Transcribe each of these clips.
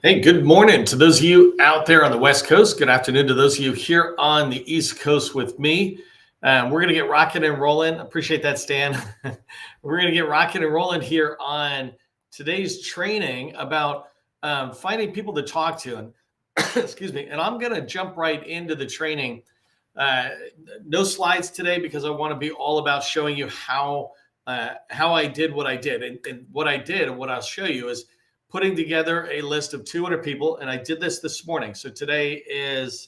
Hey, good morning to those of you out there on the West Coast. Good afternoon to those of you here on the East Coast with me. We're going to get rocking and rolling. Appreciate that, Stan. We're going to get rocking and rolling here on today's training about finding people to talk to. And excuse me. And I'm going to jump right into the training. Uh, no slides today because I want to be all about showing you how I did what I did. And what I did and what I'll show you is putting together a list of 200 people. And I did this morning. So today is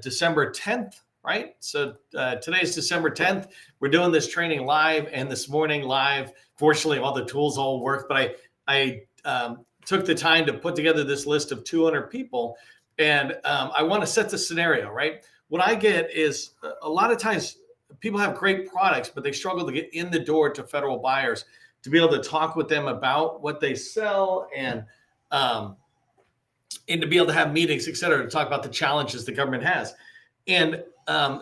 December 10th, right? So today is December 10th. We're doing this training live, and this morning live. Fortunately, all the tools all work, but I took the time to put together this list of 200 people. And I want to set the scenario, right? What I get is a lot of times people have great products, but they struggle to get in the door to federal buyers to be able to talk with them about what they sell and to be able to have meetings, et cetera, to talk about the challenges the government has. And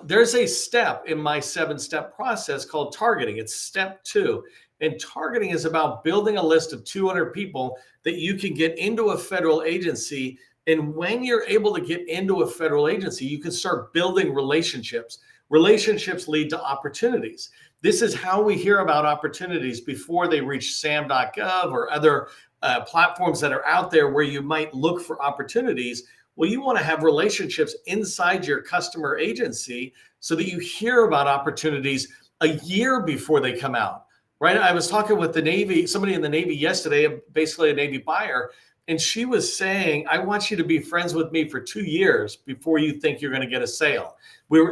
there's a step in my 7-step process called targeting. It's step 2. And targeting is about building a list of 200 people that you can get into a federal agency. And when you're able to get into a federal agency, you can start building relationships. Relationships lead to opportunities. This is how we hear about opportunities before they reach SAM.gov or other platforms that are out there where you might look for opportunities. Well, you want to have relationships inside your customer agency so that you hear about opportunities a year before they come out, right? I was talking with the Navy, somebody in the Navy yesterday, basically a Navy buyer, and she was saying, I want you to be friends with me for 2 years before you think you're going to get a sale.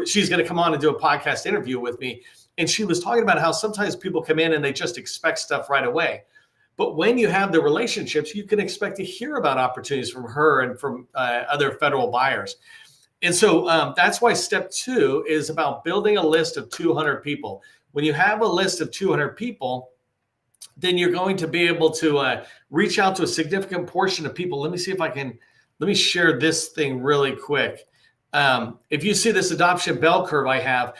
She's going to come on and do a podcast interview with me. And she was talking about how sometimes people come in and they just expect stuff right away. But when you have the relationships, you can expect to hear about opportunities from her and from other federal buyers. And so that's why step 2 is about building a list of 200 people. When you have a list of 200 people, then you're going to be able to reach out to a significant portion of people. Let me share this thing really quick. If you see this adoption bell curve I have,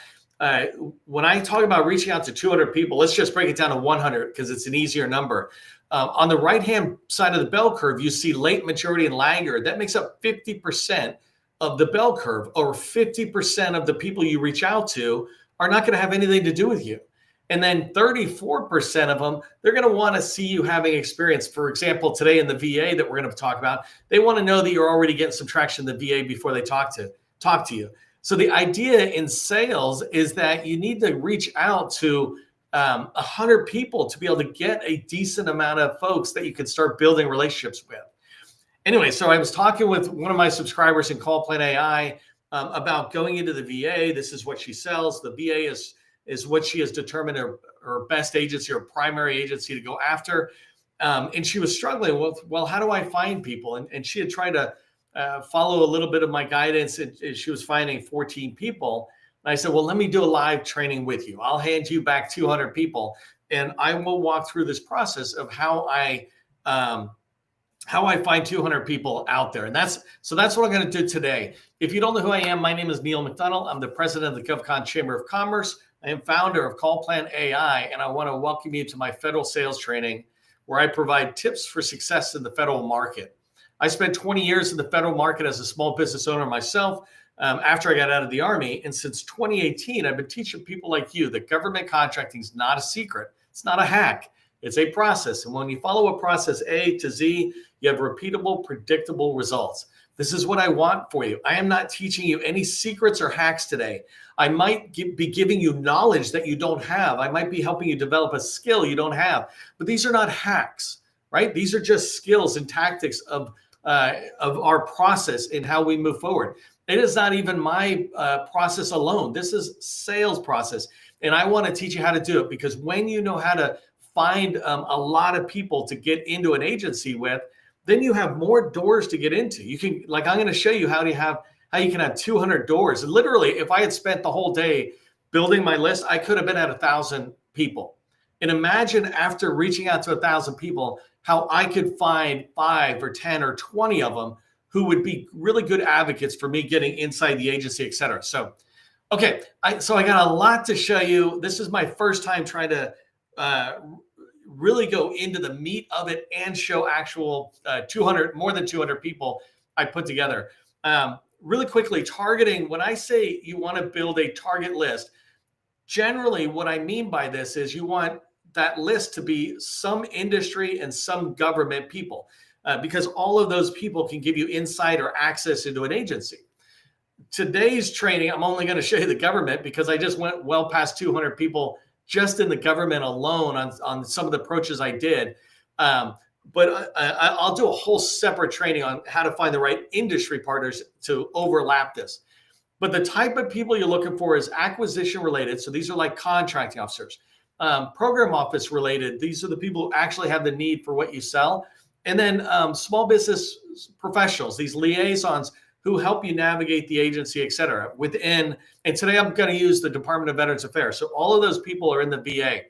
when I talk about reaching out to 200 people, let's just break it down to 100 because it's an easier number. On the right-hand side of the bell curve, you see late maturity and laggard. That makes up 50% of the bell curve, or 50% of the people you reach out to are not going to have anything to do with you. And then 34% of them, they're going to want to see you having experience. For example, today in the VA that we're going to talk about, they want to know that you're already getting some traction in the VA before they talk to you. So the idea in sales is that you need to reach out to 100 people to be able to get a decent amount of folks that you can start building relationships with. Anyway, so I was talking with one of my subscribers in CallPlan AI about going into the VA. This is what she sells. The VA is what she has determined her best agency or primary agency to go after. And she was struggling with, well, how do I find people? And she had tried to follow a little bit of my guidance, and she was finding 14 people. And I said, well, let me do a live training with you. I'll hand you back 200 people, and I will walk through this process of how I find 200 people out there. And that's what I'm going to do today. If you don't know who I am, my name is Neil McDonald. I'm the president of the GovCon Chamber of Commerce. I am founder of CallPlan AI, and I want to welcome you to my federal sales training, where I provide tips for success in the federal market. I spent 20 years in the federal market as a small business owner myself after I got out of the Army. And since 2018, I've been teaching people like you that government contracting is not a secret. It's not a hack. It's a process. And when you follow a process A to Z, you have repeatable, predictable results. This is what I want for you. I am not teaching you any secrets or hacks today. I might be giving you knowledge that you don't have. I might be helping you develop a skill you don't have. But these are not hacks, right? These are just skills and tactics of our process and how we move forward. It is not even my process alone. This is sales process. And I want to teach you how to do it, because when you know how to find a lot of people to get into an agency with, then you have more doors to get into. You can, like, I'm going to show you how you can have 200 doors. And literally, if I had spent the whole day building my list, I could have been at 1,000 people. And imagine after reaching out to 1,000 people, how I could find 5 or 10 or 20 of them who would be really good advocates for me getting inside the agency, et cetera. So, so I got a lot to show you. This is my first time trying to really go into the meat of it and show actual 200, more than 200 people I put together. Really quickly, targeting, when I say you want to build a target list, generally what I mean by this is you want that list to be some industry and some government people, because all of those people can give you insight or access into an agency. Today's training, I'm only going to show you the government because I just went well past 200 people just in the government alone on some of the approaches I did. But I'll do a whole separate training on how to find the right industry partners to overlap this. But the type of people you're looking for is acquisition related. So these are like contracting officers, program office related. These are the people who actually have the need for what you sell. And then small business professionals, these liaisons who help you navigate the agency, et cetera, within. And today I'm going to use the Department of Veterans Affairs. So all of those people are in the VA.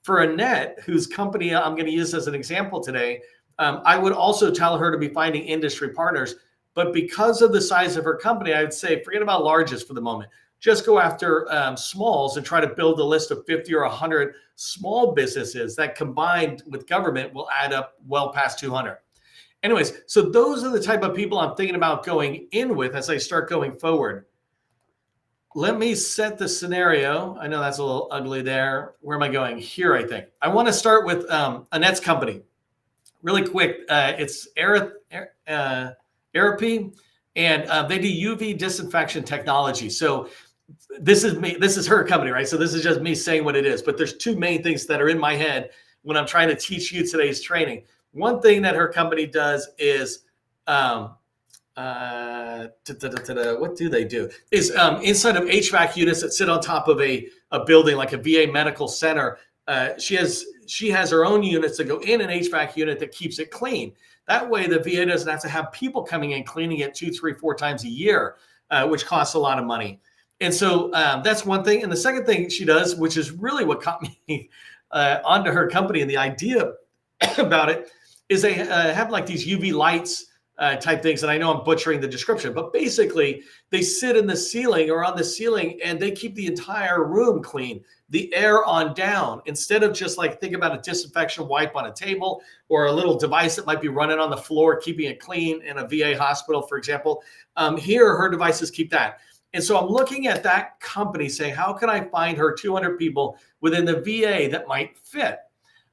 For Annette, whose company I'm going to use as an example today, I would also tell her to be finding industry partners. But because of the size of her company, I would say forget about larges for the moment. Just go after smalls and try to build a list of 50 or 100 small businesses that combined with government will add up well past 200. Anyways, so those are the type of people I'm thinking about going in with as I start going forward. Let me set the scenario. I know that's a little ugly there. Where am I going? Here, I think. I want to start with Annette's company. Really quick, it's Aerapy, and they do UV disinfection technology. So this is me. This is her company, right? So this is just me saying what it is. But there's two main things that are in my head when I'm trying to teach you today's training. One thing that her company does is, what do they do? Is inside of HVAC units that sit on top of a building like a VA medical center. She has her own units that go in an HVAC unit that keeps it clean. That way, the VA doesn't have to have people coming in cleaning it 2, 3, 4 times a year, which costs a lot of money. And so that's one thing. And the second thing she does, which is really what got me onto her company and the idea about it, is they have like these UV lights type things. And I know I'm butchering the description, but basically they sit in the ceiling or on the ceiling and they keep the entire room clean, the air on down, instead of just like think about a disinfection wipe on a table or a little device that might be running on the floor, keeping it clean in a VA hospital, for example. Here, her devices keep that. And so I'm looking at that company saying, how can I find her 200 people within the VA that might fit?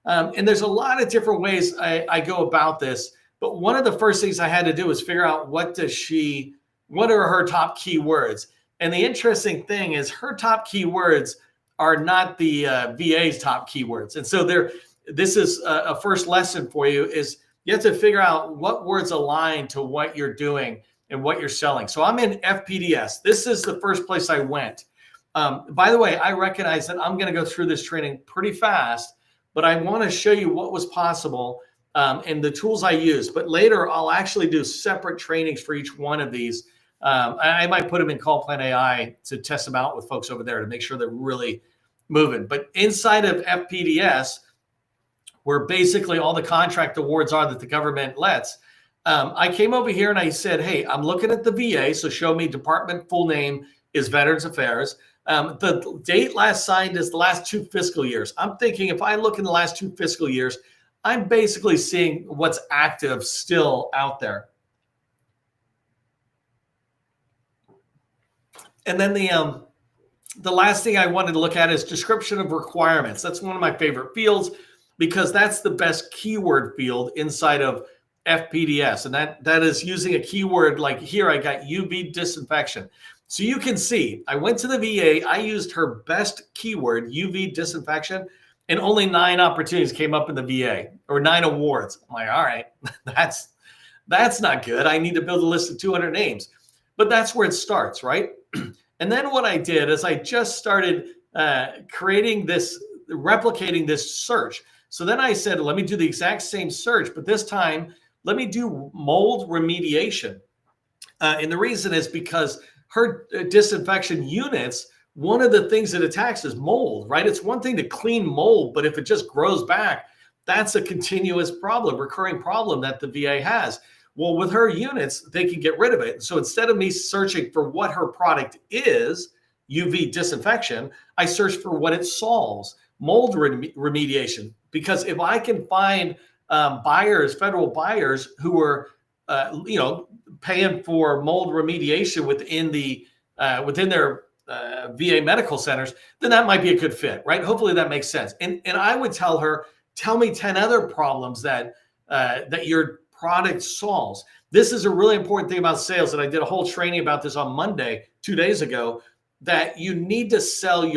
And there's a lot of different ways I go about this. But one of the first things I had to do was figure out what are her top keywords. And the interesting thing is her top keywords are not the VA's top keywords. And so this is a first lesson for you is you have to figure out what words align to what you're doing and what you're selling. So I'm in FPDS. This is the first place I went. By the way, I recognize that I'm going to go through this training pretty fast, but I want to show you what was possible and the tools I use. But later, I'll actually do separate trainings for each one of these. I might put them in Call Plan AI to test them out with folks over there to make sure they're really moving. But inside of FPDS, where basically all the contract awards are that the government lets, I came over here and I said, hey, I'm looking at the VA. So show me department full name is Veterans Affairs. The date last signed is the last 2 fiscal years. I'm thinking if I look in the last 2 fiscal years, I'm basically seeing what's active still out there. And then the last thing I wanted to look at is description of requirements. That's one of my favorite fields because that's the best keyword field inside of FPDS. And that is using a keyword like here, I got UV disinfection. So you can see, I went to the VA, I used her best keyword, UV disinfection, and only 9 opportunities came up in the VA, or 9 awards. I'm like, all right, that's not good. I need to build a list of 200 names. But that's where it starts, right? And then what I did is I just started replicating this search. So then I said, let me do the exact same search, but this time, let me do mold remediation. And the reason is because her disinfection units, one of the things it attacks is mold, right? It's one thing to clean mold, but if it just grows back, that's a continuous problem, recurring problem that the VA has. Well, with her units, they can get rid of it. So instead of me searching for what her product is, UV disinfection, I search for what it solves, mold remediation. because if I can find buyers, federal buyers who are, paying for mold remediation within their VA medical centers, then that might be a good fit, right? Hopefully that makes sense. And I would tell her, tell me 10 other problems that your product solves. This is a really important thing about sales, and I did a whole training about this on Monday, 2 days ago, that you need to sell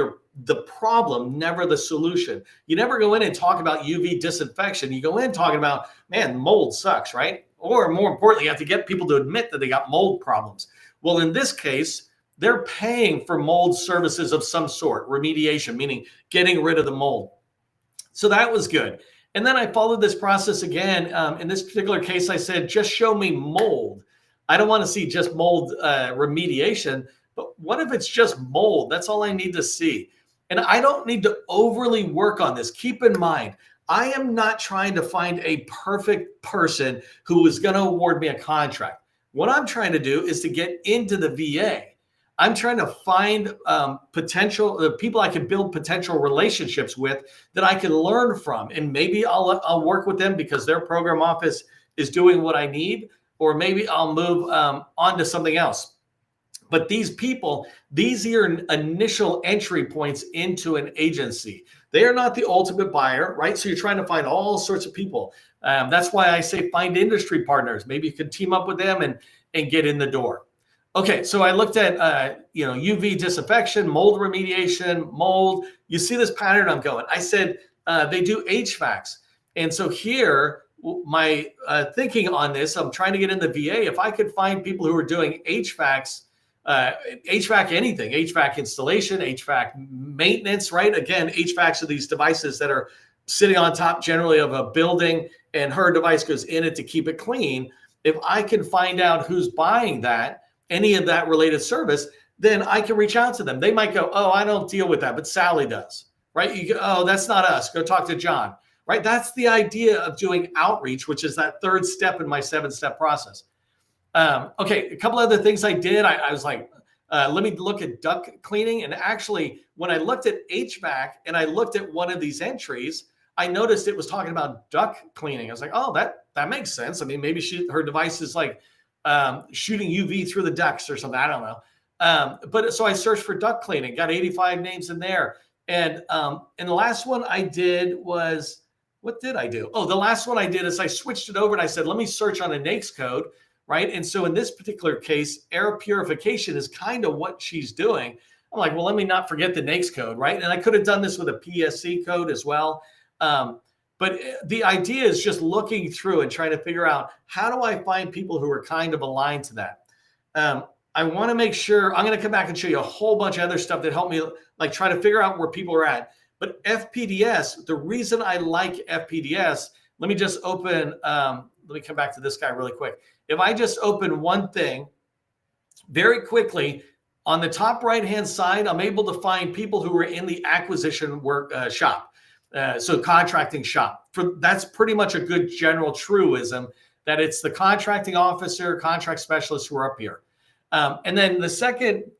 the problem, never the solution. You never go in and talk about UV disinfection. You go in talking about, man, mold sucks, right? Or more importantly, you have to get people to admit that they got mold problems. Well, in this case, they're paying for mold services of some sort, remediation, meaning getting rid of the mold. So that was good. And then I followed this process again. In this particular case, I said, just show me mold. I don't want to see just mold remediation, but what if it's just mold? That's all I need to see. And I don't need to overly work on this. Keep in mind, I am not trying to find a perfect person who is going to award me a contract. What I'm trying to do is to get into the VA. I'm trying to find potential people I can build potential relationships with that I can learn from. And maybe I'll work with them because their program office is doing what I need, or maybe I'll move on to something else. But these people, these are your initial entry points into an agency. They are not the ultimate buyer, right? So you're trying to find all sorts of people. That's why I say find industry partners. Maybe you could team up with them and get in the door. Okay, so I looked at UV disinfection, mold remediation, mold. You see this pattern I'm going. I said they do HVACs. And so here, my thinking on this, I'm trying to get in the VA. If I could find people who are doing HVACs, HVAC anything, HVAC installation, HVAC maintenance, right? Again, HVACs are these devices that are sitting on top generally of a building, and her device goes in it to keep it clean. If I can find out who's buying that, any of that related service, then I can reach out to them. They might go, oh, I don't deal with that, but Sally does, right? You go, oh, that's not us. Go talk to John, right? That's the idea of doing outreach, which is that third step in my 7-step process. Okay, a couple other things I did. I was like, let me look at duct cleaning. And actually, when I looked at HVAC and I looked at one of these entries, I noticed it was talking about duct cleaning. I was like, oh, that makes sense. I mean, maybe her device is like shooting UV through the ducts or something. I don't know. But so I searched for duct cleaning, got 85 names in there. And the last one I did was, what did I do? Oh, the last one I did is I switched it over and I said, let me search on a NAICS code. Right. And so in this particular case, air purification is kind of what she's doing. I'm like, well, let me not forget the NAICS code. Right. And I could have done this with a PSC code as well. But the idea is just looking through and trying to figure out, how do I find people who are kind of aligned to that? I want to make sure, I'm going to come back and show you a whole bunch of other stuff that helped me like try to figure out where people are at. But FPDS, the reason I like FPDS, let me just open, let me come back to this guy really quick. If I just open one thing very quickly, on the top right-hand side, I'm able to find people who are in the acquisition work shop. So contracting shop. That's pretty much a good general truism that it's the contracting officer, contract specialists who are up here. And then the second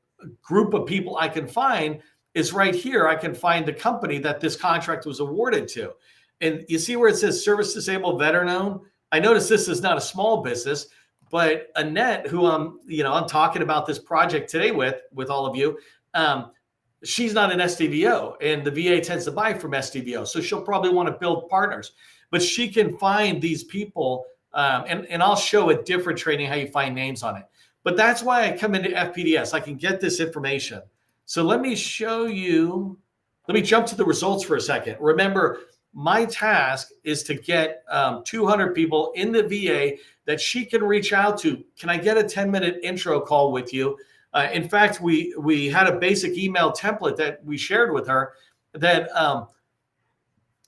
group of people I can find is right here. I can find the company that this contract was awarded to. And you see where it says service disabled veteran owned? I notice this is not a small business, but Annette, who I'm talking about this project today with all of you, she's not an SDVO, and the VA tends to buy from SDVO. So she'll probably want to build partners, but she can find these people, and I'll show a different training how you find names on it. But that's why I come into FPDS. I can get this information. So let me show you, let me jump to the results for a second. Remember, my task is to get 200 people in the VA that she can reach out to. Can I get a 10-minute intro call with you? In fact, we had a basic email template that we shared with her that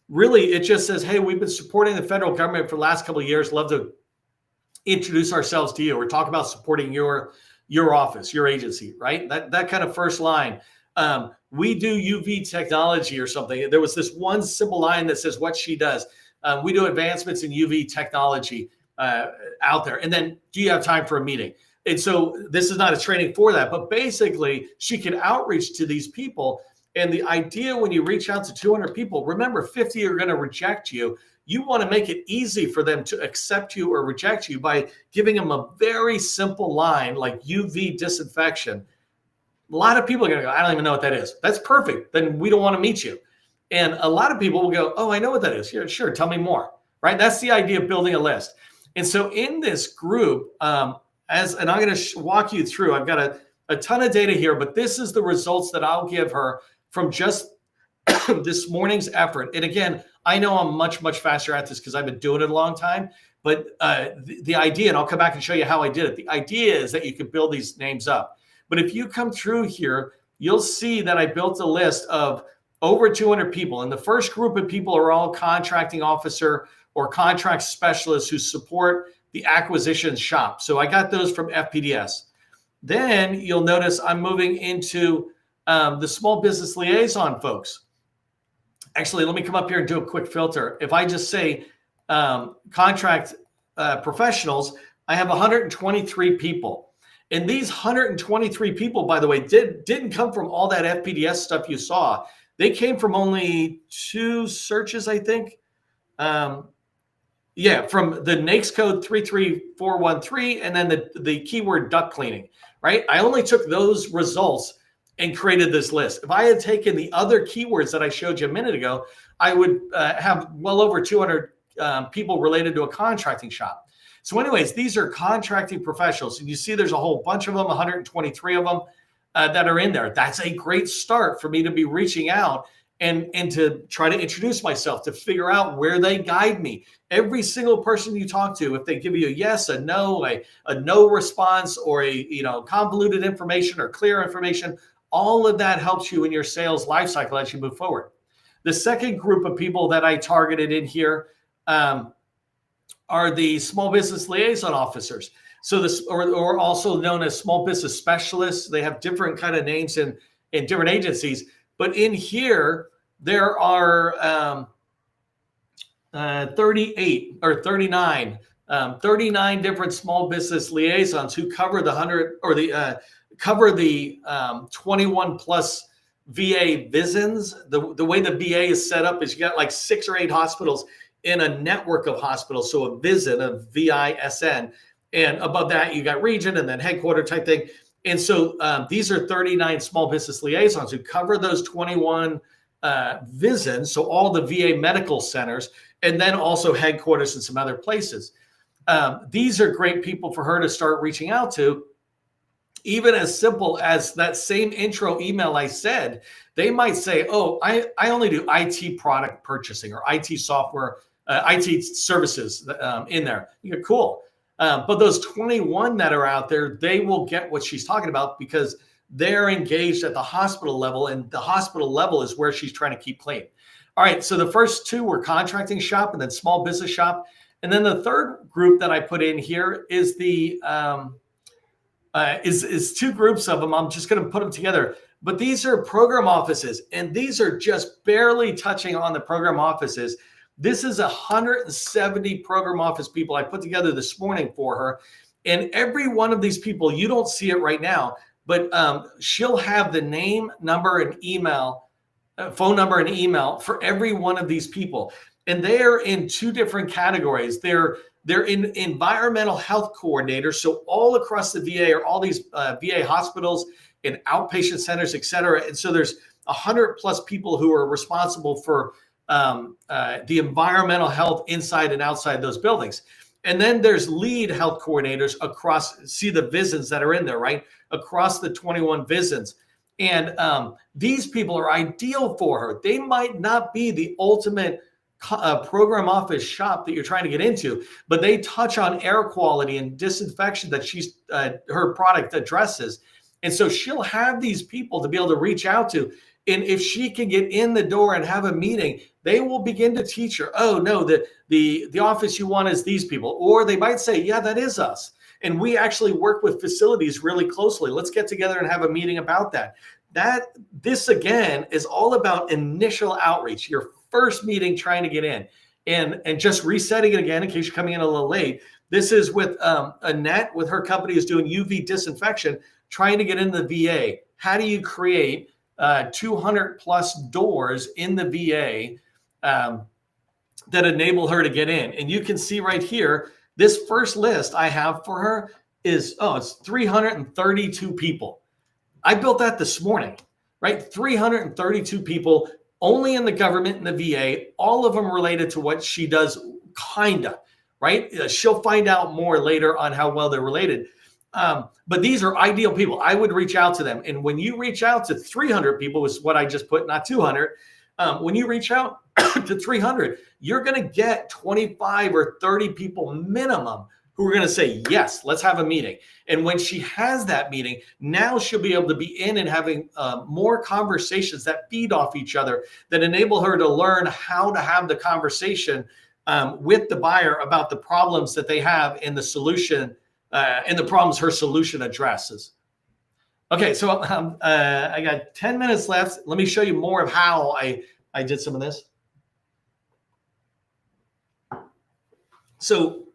really it just says, hey, we've been supporting the federal government for the last couple of years. Love to introduce ourselves to you. We're talking about supporting your office, your agency, right? That kind of first line. We do UV technology or something. There was this one simple line that says what she does. We do advancements in UV technology out there. And then, do you have time for a meeting? And so this is not a training for that, but basically she can outreach to these people. And the idea when you reach out to 200 people, remember 50 are going to reject you. You want to make it easy for them to accept you or reject you by giving them a very simple line like UV disinfection. A lot of people are going to go, I don't even know what that is. That's perfect. Then we don't want to meet you. And a lot of people will go, oh, I know what that is. Yeah, sure. Tell me more. Right. That's the idea of building a list. And so in this group, and I'm going to walk you through, I've got a ton of data here, but this is the results that I'll give her from just this morning's effort. And again, I know I'm much, much faster at this because I've been doing it a long time. But the idea, and I'll come back and show you how I did it. The idea is that you can build these names up. But if you come through here, you'll see that I built a list of over 200 people. And the first group of people are all contracting officer or contract specialists who support the acquisitions shop. So I got those from FPDS. Then you'll notice I'm moving into the small business liaison folks. Actually, let me come up here and do a quick filter. If I just say contract professionals, I have 123 people. And these 123 people, by the way, didn't come from all that FPDS stuff you saw. They came from only 2 searches, I think. From the NAICS code 33413 and then the keyword duct cleaning, right? I only took those results and created this list. If I had taken the other keywords that I showed you a minute ago, I would have well over 200 people related to a contracting shop. So anyways, these are contracting professionals. And you see there's a whole bunch of them, 123 of them that are in there. That's a great start for me to be reaching out and to try to introduce myself, to figure out where they guide me. Every single person you talk to, if they give you a yes, a no response, or a convoluted information or clear information, all of that helps you in your sales life cycle as you move forward. The second group of people that I targeted in here are the small business liaison officers. So this, or also known as small business specialists. They have different kind of names in different agencies. But in here, there are 38 or 39 different small business liaisons who cover the 100 or the 21 plus VA VISNs. The way the VA is set up is you got like 6 or 8 hospitals in a network of hospitals. So a VISN, a VISN, and above that you got region and then headquarter type thing. And so these are 39 small business liaisons who cover those 21 VISNs, so all the VA medical centers, and then also headquarters and some other places. These are great people for her to start reaching out to. Even as simple as that same intro email I said, they might say, oh, I only do IT product purchasing or IT software, IT services in there. You go, cool. But those 21 that are out there, they will get what she's talking about because they're engaged at the hospital level, and the hospital level is where she's trying to keep clean. All right, so the first 2 were contracting shop and then small business shop. And then the third group that I put in here is the is 2 groups of them. I'm just going to put them together. But these are program offices, and these are just barely touching on the program offices. This is 170 program office people I put together this morning for her. And every one of these people, you don't see it right now, but she'll have the name, number, and email, phone number and email for every one of these people. And they're in 2 different categories. They're in environmental health coordinators. So all across the VA are all these VA hospitals and outpatient centers, et cetera. And so there's 100 plus people who are responsible for the environmental health inside and outside those buildings. And then there's lead health coordinators across, see the VISNs that are in there, right? Across the 21 VISNs. And these people are ideal for her. They might not be the ultimate program office shop that you're trying to get into, but they touch on air quality and disinfection that her product addresses. And so she'll have these people to be able to reach out to. And if she can get in the door and have a meeting, they will begin to teach her, oh, no, the office you want is these people. Or they might say, yeah, that is us. And we actually work with facilities really closely. Let's get together and have a meeting about that. This, again, is all about initial outreach, your first meeting trying to get in. And just resetting it again in case you're coming in a little late. This is with Annette with her company is doing UV disinfection, trying to get into the VA. How do you create 200 plus doors in the VA that enable her to get in. And you can see right here, this first list I have for her is, it's 332 people. I built that this morning, right? 332 people only in the government and the VA, all of them related to what she does, kinda, right? She'll find out more later on how well they're related. But these are ideal people. I would reach out to them. And when you reach out to 300 people, is what I just put, not 200. When you reach out to 300, you're going to get 25 or 30 people minimum who are going to say, yes, let's have a meeting. And when she has that meeting, now she'll be able to be in and having more conversations that feed off each other, that enable her to learn how to have the conversation with the buyer about the problems that they have in the solution and the problems her solution addresses. Okay, so I got 10 minutes left. Let me show you more of how I did some of this. So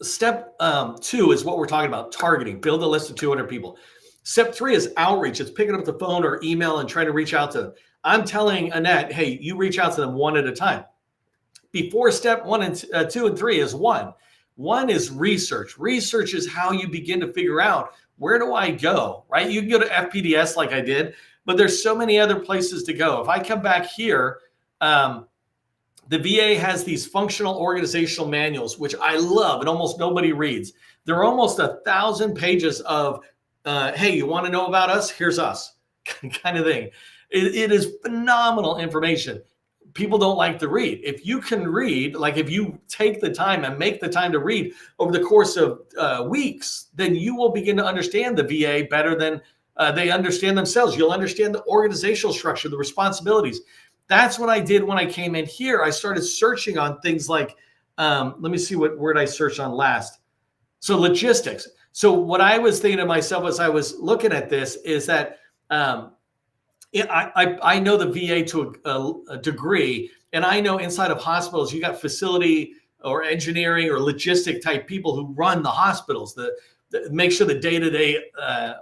step 2 is what we're talking about, targeting. Build a list of 200 people. Step 3 is outreach. It's picking up the phone or email and trying to reach out to them. I'm telling Annette, hey, you reach out to them one at a time. Before step 1 and 2 and 3 is 1. 1 is research. Research is how you begin to figure out, where do I go, right? You can go to FPDS like I did, but there's so many other places to go. If I come back here, the VA has these functional organizational manuals, which I love and almost nobody reads. There are almost 1,000 pages of, hey, you want to know about us? Here's us kind of thing. It is phenomenal information. People don't like to read. If you can read, like if you take the time and make the time to read over the course of weeks, then you will begin to understand the VA better than they understand themselves. You'll understand the organizational structure, the responsibilities. That's what I did when I came in here. I started searching on things like, let me see what word I searched on last. So logistics. So what I was thinking to myself as I was looking at this is that I know the VA to a degree, and I know inside of hospitals, you got facility or engineering or logistic type people who run the hospitals, the make sure the day-to-day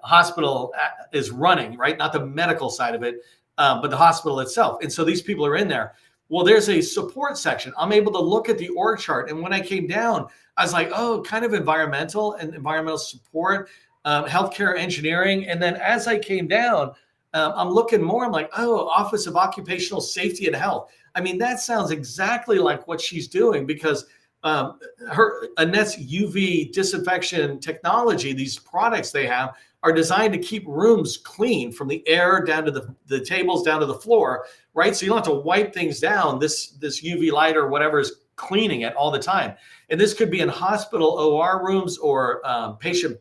hospital is running, right? Not the medical side of it, but the hospital itself. And so these people are in there. Well, there's a support section. I'm able to look at the org chart. And when I came down, I was like, oh, kind of environmental and environmental support, healthcare engineering. And then as I came down, I'm looking more, I'm like, oh, Office of Occupational Safety and Health. I mean, that sounds exactly like what she's doing, because Annette's UV disinfection technology, these products they have, are designed to keep rooms clean from the air down to the tables, down to the floor, right? So you don't have to wipe things down. This UV light or whatever is cleaning it all the time. And this could be in hospital OR rooms or patient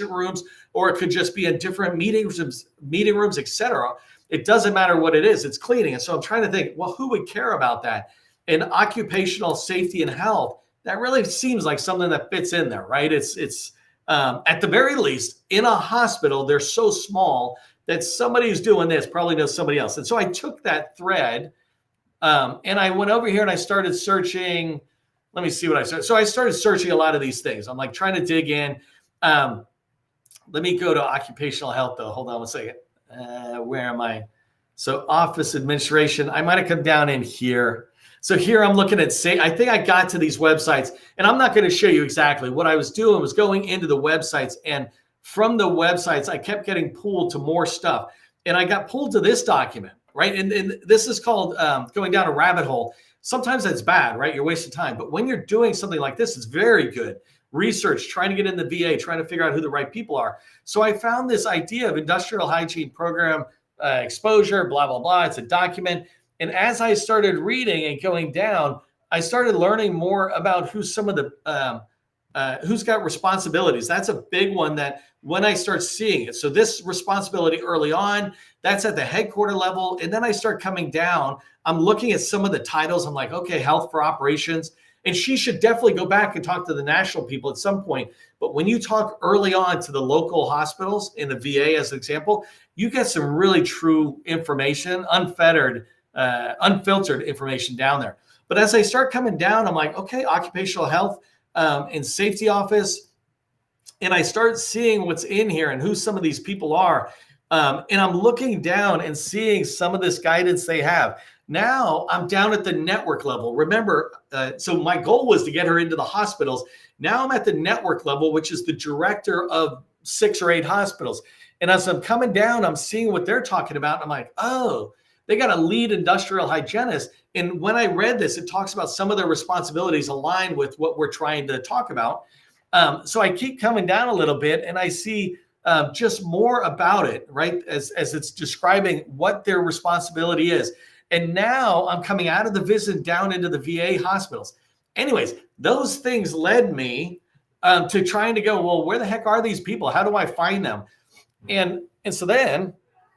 rooms, or it could just be in different meeting rooms, etc. It doesn't matter what it is, it's cleaning. And so I'm trying to think, well, who would care about that? And occupational safety and health, that really seems like something that fits in there, right? It's at the very least, in a hospital, they're so small that somebody who's doing this probably knows somebody else. And so I took that thread and I went over here and I started searching. Let me see what I started. So I started searching a lot of these things. I'm like trying to dig in. Let me go to occupational health though. Hold on one second. Where am I? So office administration, I might've come down in here. So here I'm looking at, I think I got to these websites, and I'm not going to show you exactly. What I was doing was going into the websites, and from the websites, I kept getting pulled to more stuff. And I got pulled to this document, right? And this is called going down a rabbit hole. Sometimes that's bad, right? You're wasting time. But when you're doing something like this, it's very good. Research, trying to get in the VA, trying to figure out who the right people are. So I found this idea of industrial hygiene program exposure, blah, blah, blah. It's a document. And as I started reading and going down, I started learning more about who's some of the, who's got responsibilities. That's a big one that when I start seeing it. So this responsibility early on, that's at the headquarter level. And then I start coming down, I'm looking at some of the titles. I'm like, okay, health for operations. And she should definitely go back and talk to the national people at some point. But when you talk early on to the local hospitals in the VA, as an example, you get some really true information, unfettered, unfiltered information down there. But as I start coming down, I'm like, okay, occupational health and safety office. And I start seeing what's in here and who some of these people are. And I'm looking down and seeing some of this guidance they have. Now I'm down at the network level. Remember, so my goal was to get her into the hospitals. Now I'm at the network level, which is the director of 6 or 8 hospitals. And as I'm coming down, I'm seeing what they're talking about. And I'm like, oh, they got a lead industrial hygienist. And when I read this, it talks about some of their responsibilities aligned with what we're trying to talk about. So I keep coming down a little bit and I see just more about it, right? As it's describing what their responsibility is. And now I'm coming out of the visit down into the VA hospitals. Anyways, those things led me to trying to go, well, where the heck are these people? How do I find them? And so then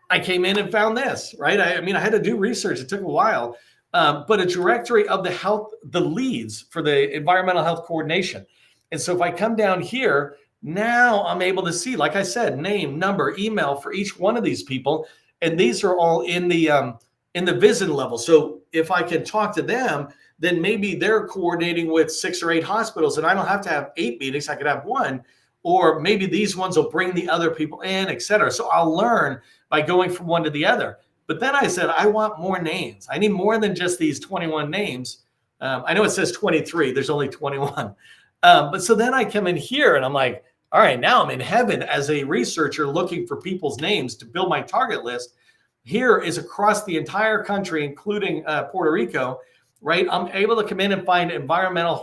I came in and found this, right? I mean, I had to do research. It took a while, but a directory of the leads for the environmental health coordination. And so if I come down here, now I'm able to see, like I said, name, number, email for each one of these people. And these are all in the VISN level. So if I can talk to them, then maybe they're coordinating with 6 or 8 hospitals and I don't have to have 8 meetings. I could have 1, or maybe these ones will bring the other people in, et cetera. So I'll learn by going from one to the other. But then I said, I want more names. I need more than just these 21 names. I know it says 23, there's only 21. But so then I come in here and I'm like, all right, now I'm in heaven as a researcher looking for people's names to build my target list. Here is across the entire country, including Puerto Rico, right? I'm able to come in and find environmental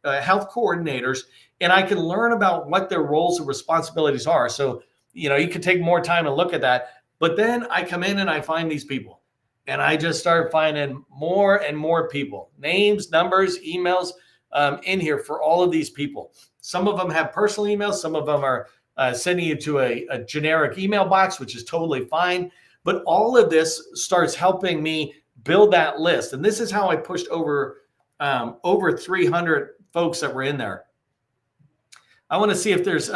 health coordinators, and I can learn about what their roles and responsibilities are. So, you can take more time to look at that. But then I come in and I find these people, and I just start finding more and more people, names, numbers, emails in here for all of these people. Some of them have personal emails. Some of them are sending you to a generic email box, which is totally fine. But all of this starts helping me build that list. And this is how I pushed over 300 folks that were in there. I want to see if there's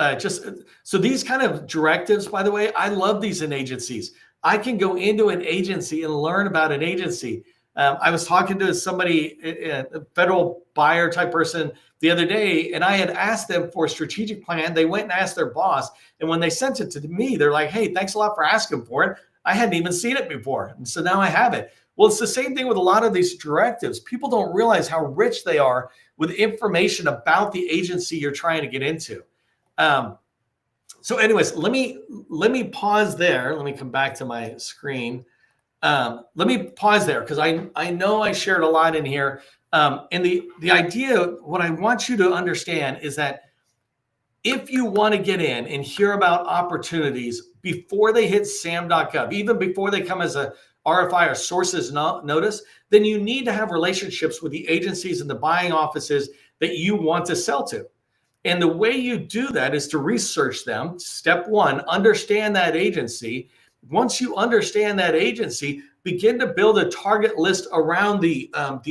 so these kind of directives, by the way, I love these in agencies. I can go into an agency and learn about an agency. I was talking to somebody, a federal buyer type person the other day, and I had asked them for a strategic plan. They went and asked their boss. And when they sent it to me, they're like, hey, thanks a lot for asking for it. I hadn't even seen it before. And so now I have it. Well, it's the same thing with a lot of these directives. People don't realize how rich they are with information about the agency you're trying to get into. So anyways, let me pause there. Let me come back to my screen. Let me pause there because I know I shared a lot in here. And the idea, what I want you to understand is that if you want to get in and hear about opportunities before they hit SAM.gov, even before they come as a RFI or sources notice, then you need to have relationships with the agencies and the buying offices that you want to sell to. And the way you do that is to research them. Step 1, understand that agency. Once you understand that agency, begin to build a target list around the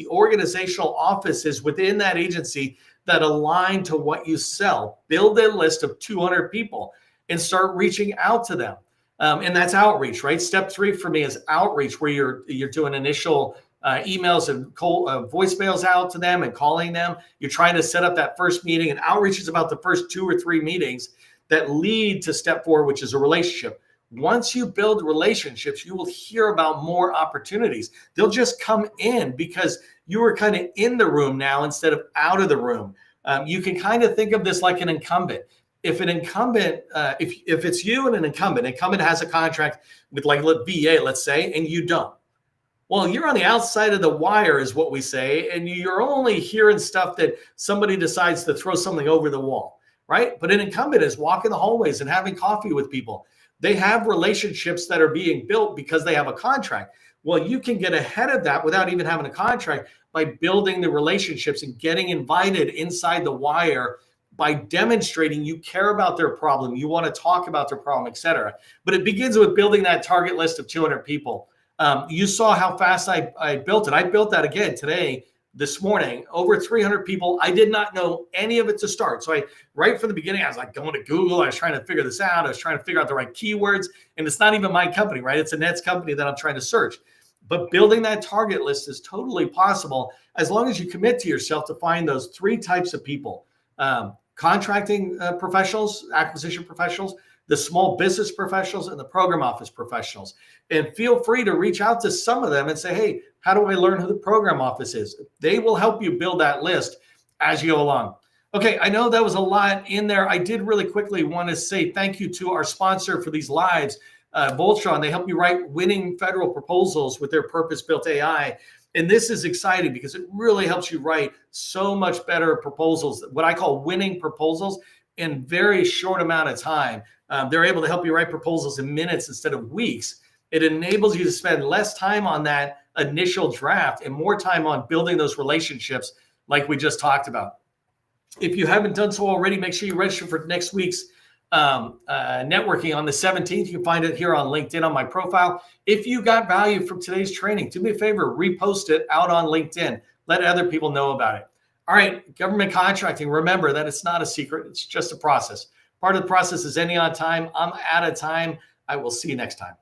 organizational offices within that agency that align to what you sell. Build a list of 200 people and start reaching out to them. And that's outreach, right? Step 3 for me is outreach, where you're doing initial emails and voicemails out to them and calling them. You're trying to set up that first meeting, and outreach is about the first 2 or 3 meetings that lead to step 4, which is a relationship. Once you build relationships, you will hear about more opportunities. They'll just come in because you are kind of in the room now instead of out of the room. You can kind of think of this like an incumbent. If an incumbent, if it's you and an incumbent has a contract with like VA, let's say, and you don't. Well, you're on the outside of the wire is what we say, and you're only hearing stuff that somebody decides to throw something over the wall, right? But an incumbent is walking the hallways and having coffee with people. They have relationships that are being built because they have a contract. Well, you can get ahead of that without even having a contract by building the relationships and getting invited inside the wire by demonstrating you care about their problem, you want to talk about their problem, et cetera. But it begins with building that target list of 200 people. You saw how fast I built it. I built that again today, this morning, over 300 people. I did not know any of it to start. So right from the beginning, I was like going to Google. I was trying to figure this out. I was trying to figure out the right keywords. And it's not even my company, right? It's Annette's company that I'm trying to search. But building that target list is totally possible as long as you commit to yourself to find those 3 types of people. Contracting professionals, acquisition professionals, the small business professionals and the program office professionals. And feel free to reach out to some of them and say, hey, how do I learn who the program office is? They will help you build that list as you go along. Okay, I know that was a lot in there. I did really quickly want to say thank you to our sponsor for these lives, Voltron. They help you write winning federal proposals with their purpose-built AI. And this is exciting because it really helps you write so much better proposals, what I call winning proposals, in very short amount of time. They're able to help you write proposals in minutes instead of weeks. It enables you to spend less time on that initial draft and more time on building those relationships like we just talked about. If you haven't done so already, make sure you register for next week's networking on the 17th. You can find it here on LinkedIn on my profile. If you got value from today's training, do me a favor, repost it out on LinkedIn. Let other people know about it. All right, government contracting, remember that it's not a secret. It's just a process. Part of the process is ending on time. I'm out of time. I will see you next time.